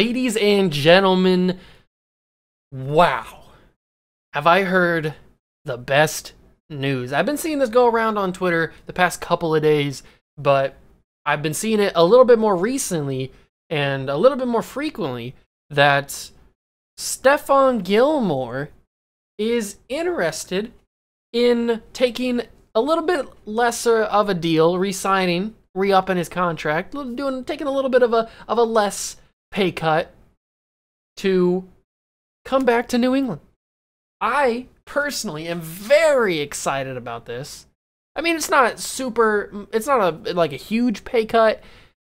Ladies and gentlemen, wow. Have I heard the best news? I've been seeing this go around on Twitter the past couple of days, but I've been seeing it a little bit more recently and a little bit more frequently that Stephon Gilmore is interested in taking a little bit lesser of a deal, re-signing, re-upping his contract, taking a little bit of a less pay cut to come back to New England. I personally am very excited about this. I mean, it's not a huge pay cut,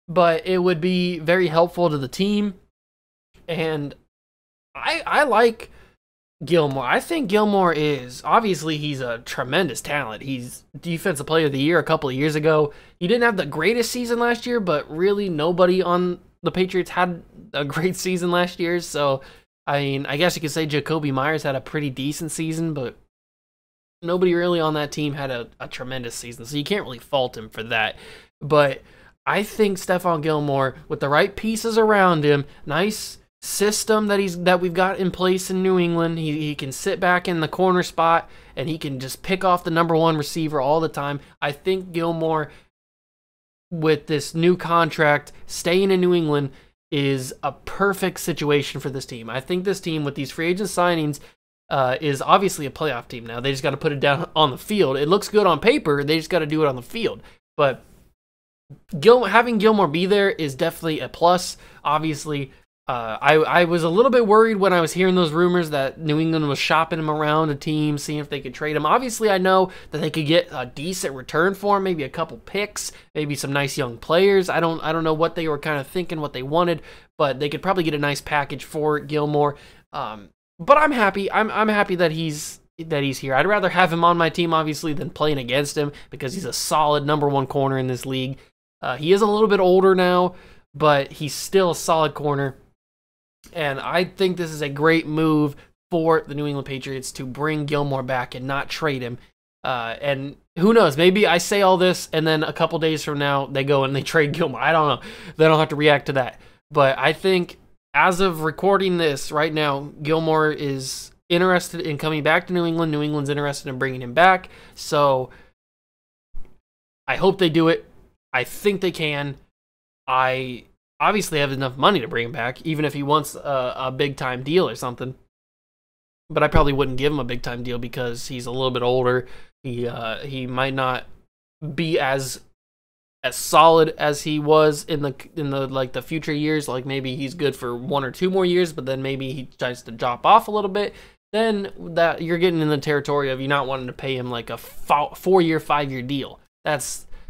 but it would be very helpful to the team. And I like Gilmore. I think Gilmore he's a tremendous talent. He's Defensive Player of the Year a couple of years ago. He didn't have the greatest season last year, but really nobody on the Patriots had a great season last year. So, I mean, I guess you could say Jacoby Myers had a pretty decent season, but nobody really on that team had a tremendous season. So you can't really fault him for that. But I think Stephon Gilmore, with the right pieces around him, nice system that we've got in place in New England, he can sit back in the corner spot and he can just pick off the #1 receiver all the time. I think Gilmore, with this new contract, staying in New England is a perfect situation for this team. I think this team, with these free agent signings, is obviously a playoff team now. They just got to put it down on the field. It looks good on paper. They just got to do it on the field. But having Gilmore be there is definitely a plus. Obviously, I was a little bit worried when I was hearing those rumors that New England was shopping him around a team, seeing if they could trade him. Obviously, I know that they could get a decent return for him, maybe a couple picks, maybe some nice young players. I don't know what they were kind of thinking, what they wanted, but they could probably get a nice package for Gilmore. But I'm happy. I'm happy that he's here. I'd rather have him on my team, obviously, than playing against him, because he's a solid #1 corner in this league. He is a little bit older now, but he's still a solid corner. And I think this is a great move for the New England Patriots to bring Gilmore back and not trade him. And who knows? Maybe I say all this and then a couple days from now they go and they trade Gilmore. I don't know. They don't have to react to that. But I think as of recording this right now, Gilmore is interested in coming back to New England. New England's interested in bringing him back. So I hope they do it. I think they can. I obviously have enough money to bring him back, even if he wants a big-time deal or something. But I probably wouldn't give him a big-time deal because he's a little bit older. He might not be as solid as he was in the future years. Like, maybe he's good for 1 or 2 more years, but then maybe he tries to drop off a little bit. Then that you're getting in the territory of you not wanting to pay him like a 4-year, 5-year deal.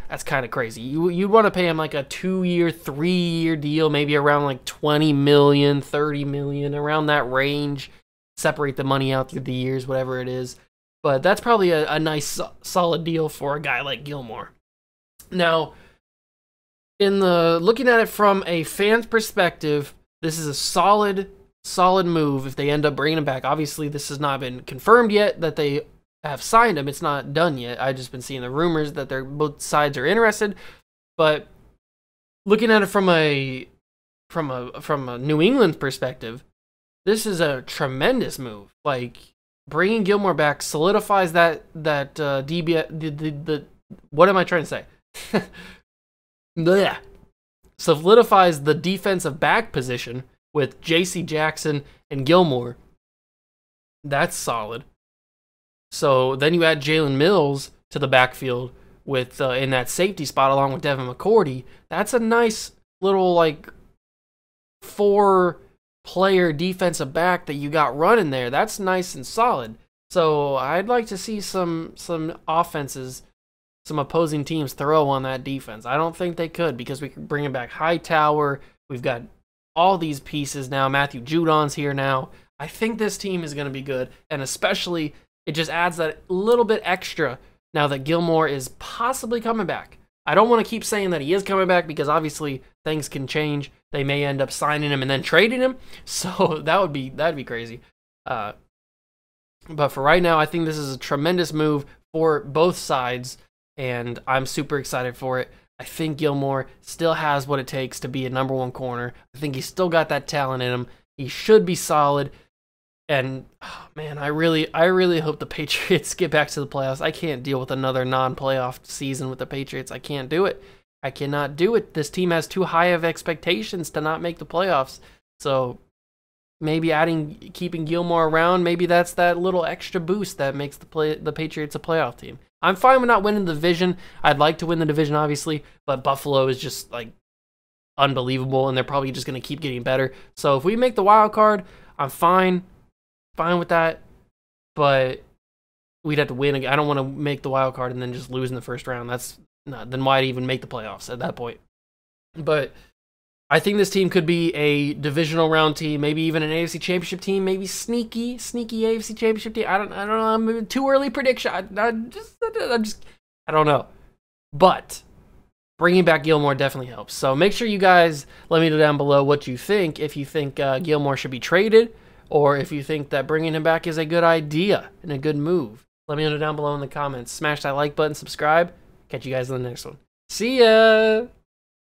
That's kind of crazy. You'd want to pay him like a 2-year, 3-year deal, maybe around like $20 million, $30 million, around that range. Separate the money out through the years, whatever it is. But that's probably a nice, solid deal for a guy like Gilmore. Now, looking at it from a fan's perspective, this is a solid move if they end up bringing him back. Obviously, this has not been confirmed yet that they have signed him. It's not done yet. I've just been seeing the rumors that both sides are interested. But looking at it from a New England perspective, this is a tremendous move. Like, bringing Gilmore back solidifies that DB. What am I trying to say? Blech. Solidifies the defensive back position with J.C. Jackson and Gilmore. That's solid. So then you add Jalen Mills to the backfield with in that safety spot along with Devin McCourty. That's a nice little like 4-player defensive back that you got running there. That's nice and solid. So I'd like to see some offenses, some opposing teams throw on that defense. I don't think they could, because we could bring it back Hightower. We've got all these pieces now. Matthew Judon's here now. I think this team is going to be good, and especially it just adds that little bit extra now that Gilmore is possibly coming back. I don't want to keep saying that he is coming back because obviously things can change. They may end up signing him and then trading him, so that'd be crazy. But for right now, I think this is a tremendous move for both sides, and I'm super excited for it. I think Gilmore still has what it takes to be a #1 corner. I think he's still got that talent in him. He should be solid. And oh man, I really hope the Patriots get back to the playoffs. I can't deal with another non-playoff season with the Patriots. I can't do it. I cannot do it. This team has too high of expectations to not make the playoffs. So maybe keeping Gilmore around, maybe that's that little extra boost that makes the Patriots a playoff team. I'm fine with not winning the division. I'd like to win the division, obviously, but Buffalo is just like unbelievable, and they're probably just going to keep getting better. So if we make the wild card, I'm fine with that, but we'd have to win. I don't want to make the wild card and then just lose in the first round. That's not, then why'd even make the playoffs at that point? But I think this team could be a divisional round team, maybe even an AFC Championship team, maybe sneaky AFC Championship team. I don't know. I'm too early prediction. I don't know. But bringing back Gilmore definitely helps. So make sure you guys let me know down below what you think. If you think Gilmore should be traded, or if you think that bringing him back is a good idea and a good move. Let me know down below in the comments. Smash that like button, subscribe. Catch you guys in the next one. See ya!